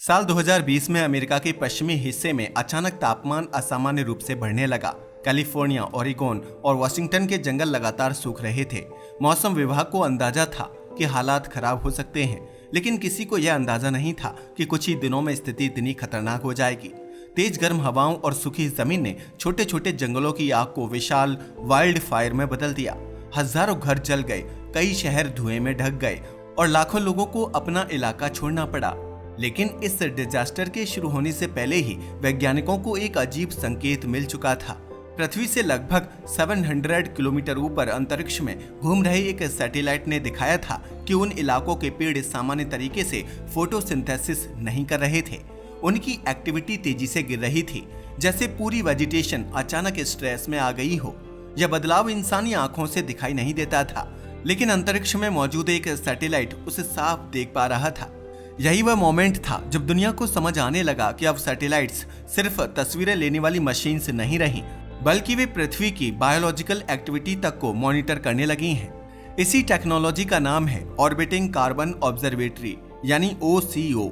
साल 2020 में अमेरिका के पश्चिमी हिस्से में अचानक तापमान असामान्य रूप से बढ़ने लगा। कैलिफोर्निया, ओरेगोन और वाशिंगटन के जंगल लगातार सूख रहे थे। मौसम विभाग को अंदाजा था कि हालात खराब हो सकते हैं, लेकिन किसी को यह अंदाजा नहीं था कि कुछ ही दिनों में स्थिति इतनी खतरनाक हो जाएगी। तेज गर्म हवाओं और सूखी जमीन ने छोटे छोटे जंगलों की आग को विशाल वाइल्ड फायर में बदल दिया। हजारों घर जल गए, कई शहर धुएं में ढक गए और लाखों लोगों को अपना इलाका छोड़ना पड़ा। लेकिन इस डिजास्टर के शुरू होने से पहले ही वैज्ञानिकों को एक अजीब संकेत मिल चुका था। पृथ्वी से लगभग 700 किलोमीटर ऊपर अंतरिक्ष में घूम रहे एक सैटेलाइट ने दिखाया था कि उन इलाकों के पेड़ सामान्य तरीके से फोटोसिंथेसिस नहीं कर रहे थे। उनकी एक्टिविटी तेजी से गिर रही थी, जैसे पूरी वेजिटेशन अचानक स्ट्रेस में आ गई हो। यह बदलाव इंसानी आंखों से दिखाई नहीं देता था, लेकिन अंतरिक्ष में मौजूद एक सैटेलाइट उसे साफ देख पा रहा था। यही वह मोमेंट था जब दुनिया को समझ आने लगा कि अब सैटेलाइट्स सिर्फ तस्वीरें लेने वाली मशीन्स नहीं रही, बल्कि वे पृथ्वी की बायोलॉजिकल एक्टिविटी तक को मॉनिटर करने लगी हैं। इसी टेक्नोलॉजी का नाम है ऑर्बिटिंग कार्बन ऑब्जर्वेटरी यानी OCO,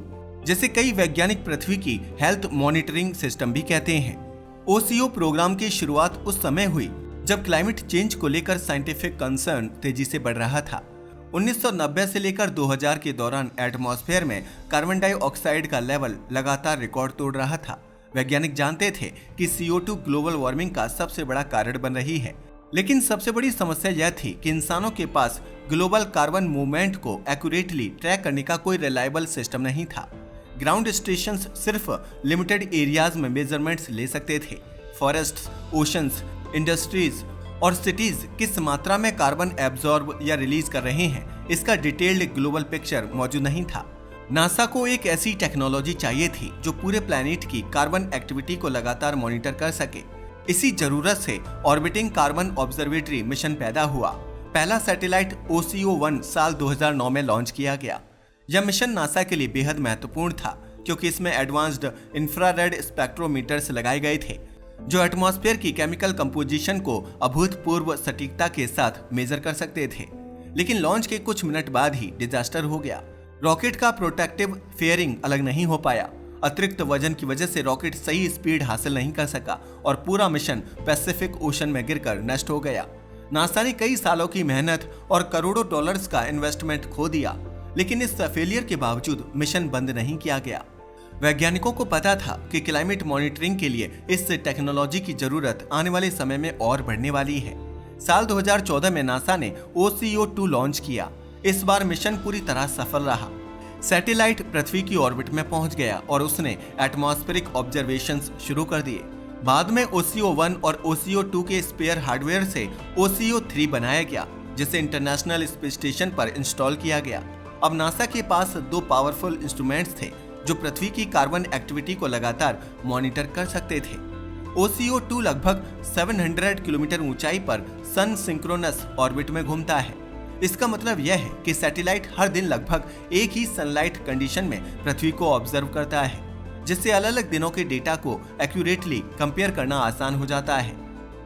जिसे कई वैज्ञानिक पृथ्वी की हेल्थ मॉनिटरिंग सिस्टम भी कहते हैं। OCO प्रोग्राम की शुरुआत उस समय हुई जब क्लाइमेट चेंज को लेकर साइंटिफिक कंसर्न तेजी से बढ़ रहा था। 1990 से लेकर 2000 के दौरान एटमॉस्फेयर में कार्बन डाइऑक्साइड का लेवल लगातार रिकॉर्ड तोड़ रहा था। वैज्ञानिक जानते थे कि CO2 ग्लोबल वार्मिंग का सबसे बड़ा कारण बन रही है, लेकिन सबसे बड़ी समस्या यह थी कि इंसानों के पास ग्लोबल कार्बन मूवमेंट को एक्यूरेटली ट्रैक करने का कोई रिलायबल सिस्टम नहीं था। ग्राउंड स्टेशंस सिर्फ लिमिटेड एरियाज में मेजरमेंट्स ले सकते थे। फॉरेस्ट्स, ओशंस, इंडस्ट्रीज और सिटीज किस मात्रा में कार्बन एब्जॉर्ब या रिलीज कर रहे हैं, इसका डिटेल्ड ग्लोबल पिक्चर मौजूद नहीं था। नासा को एक ऐसी टेक्नोलॉजी चाहिए थी जो पूरे प्लैनेट की कार्बन एक्टिविटी को लगातार मॉनिटर कर सके। इसी जरूरत से ऑर्बिटिंग कार्बन ऑब्जर्वेटरी मिशन पैदा हुआ। पहला सैटेलाइट OCO-1 साल 2009 में लॉन्च किया गया। यह मिशन नासा के लिए बेहद महत्वपूर्ण था, क्योंकि इसमें एडवांस्ड इंफ्रारेड स्पेक्ट्रोमीटर्स लगाए गए थे जो एटमॉस्फेयर की केमिकल कंपोजिशन को अभूतपूर्व सटीकता के साथ मेजर कर सकते थे। लेकिन लॉन्च के कुछ मिनट बाद ही डिजास्टर हो गया। रॉकेट का प्रोटेक्टिव फेयरिंग अलग नहीं हो पाया। अतिरिक्त वजन की वजह से रॉकेट सही स्पीड हासिल नहीं कर सका और पूरा मिशन पैसिफिक ओशन में गिरकर नष्ट हो गया। नासा ने कई सालों की मेहनत और करोड़ों डॉलर्स का इन्वेस्टमेंट खो दिया, लेकिन इस फेलियर के बावजूद मिशन बंद नहीं किया गया। वैज्ञानिकों को पता था कि क्लाइमेट मॉनिटरिंग के लिए इस टेक्नोलॉजी की जरूरत आने वाले समय में और बढ़ने वाली है। साल 2014 में नासा ने OCO-2 लॉन्च किया। इस बार मिशन पूरी तरह सफल रहा। सैटेलाइट पृथ्वी की ऑर्बिट में पहुंच गया और उसने एटमॉस्फेरिक ऑब्जर्वेशंस शुरू कर दिए। बाद में OCO-1 और OCO-2 के स्पेयर हार्डवेयर से OCO-3 बनाया गया, जिसे इंटरनेशनल स्पेस स्टेशन पर इंस्टॉल किया गया। अब नासा के पास 2 पावरफुल इंस्ट्रूमेंट्स थे जो पृथ्वी की कार्बन एक्टिविटी को लगातार मॉनिटर कर सकते थे। OCO-2 लगभग 700 किलोमीटर ऊंचाई पर सन सिंक्रोनस ऑर्बिट में घूमता है। इसका मतलब यह है कि सैटेलाइट हर दिन लगभग एक ही सनलाइट कंडीशन में पृथ्वी को ऑब्जर्व करता है, जिससे अलग अलग दिनों के डेटा को एक्यूरेटली कंपेयर करना आसान हो जाता है।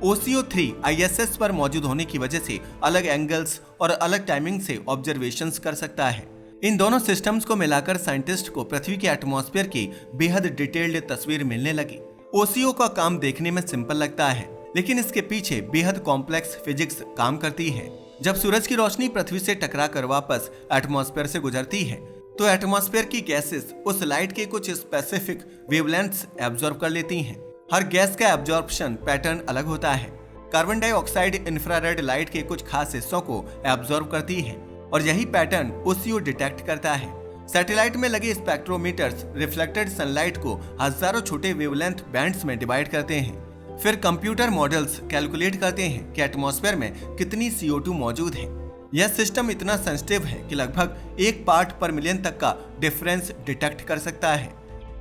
OCO-3 ISS पर मौजूद होने की वजह से अलग एंगल्स और अलग टाइमिंग से ऑब्जर्वेशंस कर सकता है। इन दोनों सिस्टम्स को मिलाकर साइंटिस्ट को पृथ्वी के एटमॉस्फेयर की बेहद डिटेल्ड तस्वीर मिलने लगी। OCO का काम देखने में सिंपल लगता है, लेकिन इसके पीछे बेहद कॉम्प्लेक्स फिजिक्स काम करती है। जब सूरज की रोशनी पृथ्वी से टकरा कर वापस एटमॉस्फेयर से गुजरती है, तो एटमॉस्फेयर की गैसेस उस लाइट के कुछ स्पेसिफिक वेवलेंथ्स एब्जॉर्ब कर लेती हैं। हर गैस का एब्जॉर्प्शन पैटर्न अलग होता है। कार्बन डाइऑक्साइड इंफ्रारेड लाइट के कुछ खास हिस्सों को एब्जॉर्ब करती है और यही पैटर्न OCO डिटेक्ट करता है। सैटेलाइट में लगे स्पेक्ट्रोमीटर्स रिफ्लेक्टेड सनलाइट को हजारों छोटे वेवलेंथ बैंड्स में डिवाइड करते हैं। फिर कंप्यूटर मॉडल्स कैलकुलेट करते हैं कि एटमॉस्फेयर में कितनी CO2 मौजूद है। यह सिस्टम इतना सेंसिटिव है कि लगभग 1 पार्ट पर मिलियन तक का डिफरेंस डिटेक्ट कर सकता है।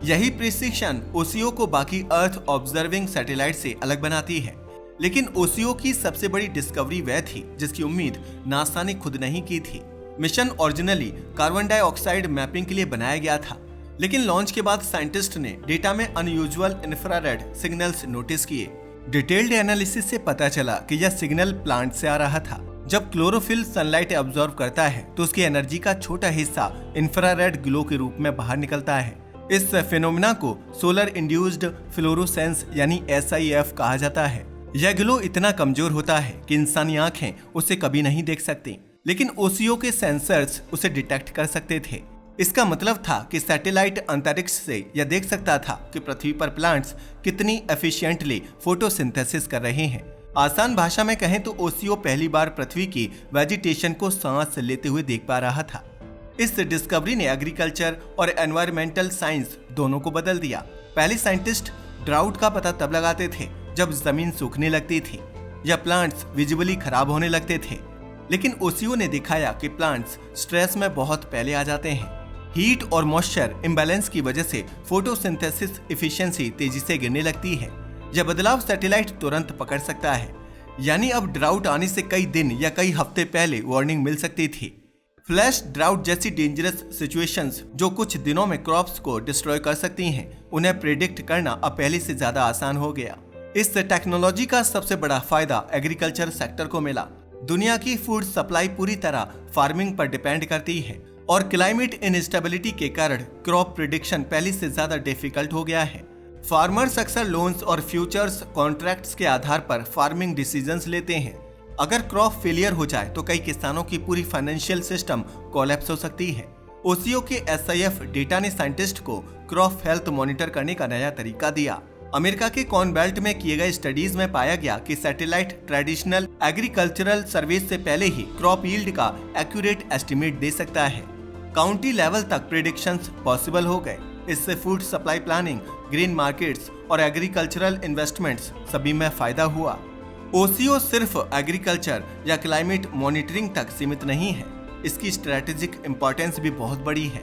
यही प्रिसिशन OCO को बाकी अर्थ ऑब्जर्विंग सैटेलाइट से अलग बनाती है। लेकिन OCO की सबसे बड़ी डिस्कवरी वह थी जिसकी उम्मीद नासा ने खुद नहीं की थी। Mission originally carbon dioxide mapping के लिए बनाया गया था, लेकिन लॉन्च के बाद साइंटिस्ट ने डेटा में अनयूजुअल इंफ्रारेड सिग्नल्स नोटिस किए। डिटेल्ड एनालिसिस से पता चला कि यह सिग्नल प्लांट से आ रहा था। जब क्लोरोफिल सनलाइट एब्जॉर्ब करता है तो उसकी एनर्जी का छोटा हिस्सा इंफ्रारेड ग्लो के रूप में बाहर निकलता है। इस फिनोमिना को सोलर इंड्यूस्ड फ्लोरोसेंस यानी SIF कहा जाता है। यह ग्लो इतना कमजोर होता है कि इंसानी आंखें उसे कभी नहीं देख सकती, लेकिन OCO के सेंसर्स उसे डिटेक्ट कर सकते थे। इसका मतलब था कि सैटेलाइट अंतरिक्ष से यह देख सकता था कि पृथ्वी पर प्लांट्स कितनी एफिशिएंटली फोटोसिंथेसिस कर रहे हैं। आसान भाषा में कहें तो OCO पहली बार पृथ्वी की वेजिटेशन को सांस लेते हुए देख पा रहा था। इस डिस्कवरी ने एग्रीकल्चर और एनवायरमेंटल साइंस दोनों को बदल दिया। पहले साइंटिस्ट ड्राउट का पता तब लगाते थे जब जमीन सूखने लगती थी या प्लांट्स विजिबली खराब होने लगते थे, लेकिन OCO ने दिखाया कि प्लांट्स स्ट्रेस में बहुत पहले आ जाते हैं। हीट और मॉइस्चर इम्बैलेंस की वजह से फोटोसिंथेसिस एफिशिएंसी तेजी से गिरने लगती है। यह बदलाव सैटेलाइट तुरंत पकड़ सकता है, यानी अब ड्राउट आने से कई दिन या कई हफ्ते पहले वार्निंग मिल सकती थी। फ्लैश ड्राउट जैसी डेंजरस सिचुएशंस जो कुछ दिनों में क्रॉप्स को डिस्ट्रॉय कर सकती हैं, उन्हें प्रेडिक्ट करना अब पहले से ज्यादा आसान हो गया। इस टेक्नोलॉजी का सबसे बड़ा फायदा एग्रीकल्चर सेक्टर को मिला। दुनिया की फूड सप्लाई पूरी तरह फार्मिंग पर डिपेंड करती है और क्लाइमेट इनस्टेबिलिटी के कारण क्रॉप प्रिडिक्शन पहले से ज्यादा डिफिकल्ट हो गया है। फार्मर्स अक्सर लोन्स और फ्यूचर्स कॉन्ट्रैक्ट्स के आधार पर फार्मिंग डिसीजंस लेते हैं। अगर क्रॉप फेलियर हो जाए तो कई किसानों की पूरी फाइनेंशियल सिस्टम कोलैप्स हो सकती है। OCO के SIF डेटा ने साइंटिस्ट को क्रॉप हेल्थ मॉनिटर करने का नया तरीका दिया। अमेरिका के कॉर्न बेल्ट में किए गए स्टडीज में पाया गया कि सैटेलाइट ट्रेडिशनल एग्रीकल्चरल सर्विस से पहले ही क्रॉप यील्ड का एक्यूरेट एस्टिमेट दे सकता है। काउंटी लेवल तक प्रेडिक्शंस पॉसिबल हो गए। इससे food supply planning, green markets और एग्रीकल्चरल इन्वेस्टमेंट्स सभी में फायदा हुआ। OCO सिर्फ एग्रीकल्चर या क्लाइमेट मॉनिटरिंग तक सीमित नहीं है, इसकी स्ट्रेटेजिक इंपॉर्टेंस भी बहुत बड़ी है।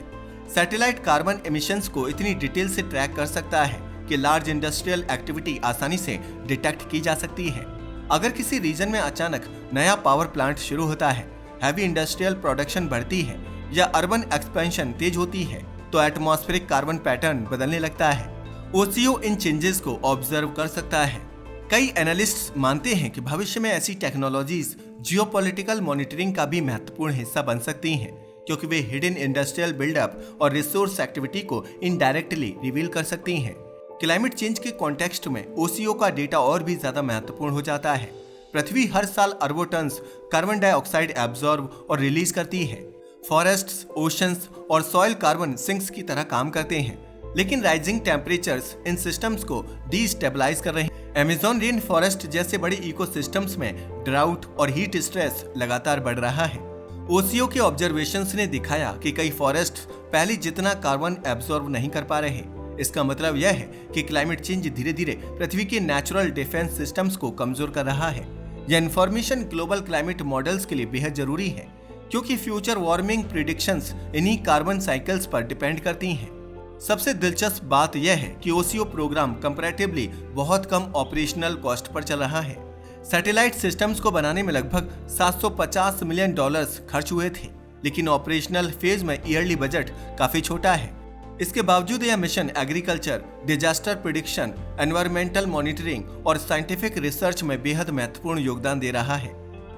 सैटेलाइट कार्बन एमिशंस को इतनी डिटेल से ट्रैक कर सकता है कि लार्ज इंडस्ट्रियल एक्टिविटी आसानी से डिटेक्ट की जा सकती है। अगर किसी रीजन में अचानक नया पावर प्लांट शुरू होता है, हैवी इंडस्ट्रियल प्रोडक्शन बढ़ती है या अर्बन एक्सपेंशन तेज होती है, तो एटमॉस्फेरिक कार्बन पैटर्न बदलने लगता है। OCO इन चेंजेस को ऑब्जर्व कर सकता है। कई एनालिस्ट्स मानते हैं कि भविष्य में ऐसी टेक्नोलॉजीज जियोपॉलिटिकल मॉनिटरिंग का भी महत्वपूर्ण हिस्सा बन सकती हैं, क्योंकि वे हिडन इंडस्ट्रियल बिल्डअप और रिसोर्स एक्टिविटी को इनडायरेक्टली रिवील कर सकती हैं। क्लाइमेट चेंज के कॉन्टेक्स्ट में OCO का डेटा और भी ज्यादा महत्वपूर्ण हो जाता है। पृथ्वी हर साल अरबों टन कार्बन डाइऑक्साइड एब्जॉर्ब और रिलीज करती है। फॉरेस्ट्स, ओशंस और सॉइल कार्बन सिंक्स की तरह काम करते हैं, लेकिन राइजिंग टेम्परेचर्स इन सिस्टम्स को डिस्टेबलाइज कर रहे हैं। अमेज़न रेन फॉरेस्ट जैसे बड़े इकोसिस्टम्स में ड्राउट और हीट स्ट्रेस लगातार बढ़ रहा है। OCO के ऑब्जर्वेशंस ने दिखाया कि कई फॉरेस्ट पहले जितना कार्बन एब्जॉर्ब नहीं कर पा रहे। इसका मतलब यह है कि क्लाइमेट चेंज धीरे धीरे पृथ्वी के नेचुरल डिफेंस सिस्टम्स को कमजोर कर रहा है। यह इन्फॉर्मेशन ग्लोबल क्लाइमेट मॉडल्स के लिए बेहद जरूरी है, क्योंकि फ्यूचर वार्मिंग प्रिडिक्शंस इन्हीं कार्बन साइकिल्स पर डिपेंड करती हैं। सबसे दिलचस्प बात यह है कि OCO प्रोग्राम कंपैरेटिवली बहुत कम ऑपरेशनल कॉस्ट पर चल रहा है। सैटेलाइट सिस्टम्स को बनाने में लगभग $750 मिलियन खर्च हुए थे, लेकिन ऑपरेशनल फेज में ईयरली बजट काफी छोटा है। इसके बावजूद यह mission agriculture, disaster prediction, environmental monitoring और साइंटिफिक रिसर्च में बेहद महत्वपूर्ण योगदान दे रहा है।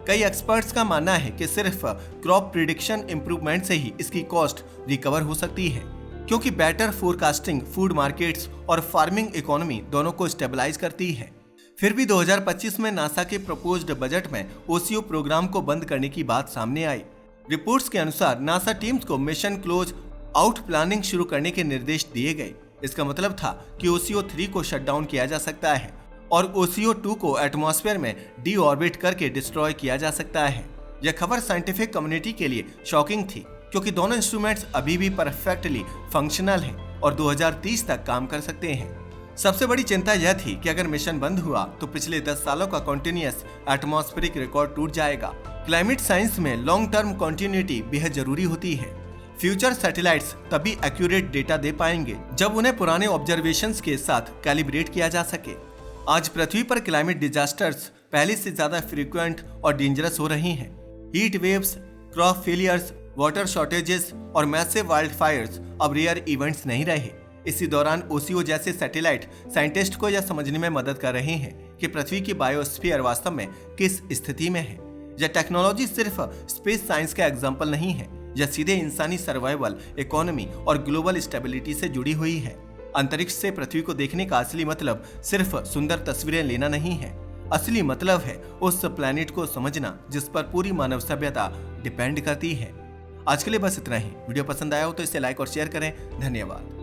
कई एक्सपर्ट्स का मानना है कि सिर्फ क्रॉप प्रिडिक्शन इंप्रूवमेंट से ही इसकी कॉस्ट रिकवर हो सकती है, क्योंकि बेटर फोरकास्टिंग फूड मार्केट्स और फार्मिंग इकोनॉमी दोनों को स्टेबलाइज करती है। फिर भी 2025 में नासा के प्रपोज्ड बजट में OCO प्रोग्राम को बंद करने की बात सामने आई। रिपोर्ट्स के अनुसार नासा टीम्स को मिशन क्लोज आउट प्लानिंग शुरू करने के निर्देश दिए गए। इसका मतलब था कि OCO 3 को शट डाउन किया जा सकता है और OCO 2 को एटमॉस्फेयर में डी ऑर्बिट करके डिस्ट्रॉय किया जा सकता है। यह खबर साइंटिफिक कम्युनिटी के लिए शॉकिंग थी, क्योंकि दोनों इंस्ट्रूमेंट्स अभी भी परफेक्टली फंक्शनल हैं और 2030 तक काम कर सकते हैं। सबसे बड़ी चिंता यह थी कि अगर मिशन बंद हुआ तो पिछले 10 सालों का कॉन्टिन्यूअस एटमॉस्फेरिक रिकॉर्ड टूट जाएगा। क्लाइमेट साइंस में लॉन्ग टर्म कॉन्टिन्यूटी बेहद जरूरी होती है। फ्यूचर सैटेलाइट्स तभी एक्यूरेट डेटा दे पाएंगे जब उन्हें पुराने ऑब्जर्वेशंस के साथ कैलिब्रेट किया जा सके। आज पृथ्वी पर क्लाइमेट डिजास्टर्स पहले से ज्यादा फ्रीक्वेंट और डेंजरस हो रही हैं। Heat waves, crop failures, water shortages और मैसिव वाइल्ड फायर्स अब रेयर इवेंट्स नहीं रहे। इसी दौरान OCO जैसे सैटेलाइट साइंटिस्ट को यह समझने में मदद कर रहे हैं कि पृथ्वी की बायोस्फीयर वास्तव में किस स्थिति में है। यह टेक्नोलॉजी सिर्फ स्पेस साइंस का एग्जाम्पल नहीं है, यह सीधे इंसानी सर्वाइवल, इकोनॉमी और ग्लोबल स्टेबिलिटी से जुड़ी हुई है। अंतरिक्ष से पृथ्वी को देखने का असली मतलब सिर्फ सुंदर तस्वीरें लेना नहीं है। असली मतलब है उस प्लैनेट को समझना जिस पर पूरी मानव सभ्यता डिपेंड करती है। आज के लिए बस इतना ही। वीडियो पसंद आया हो तो इसे लाइक और शेयर करें। धन्यवाद।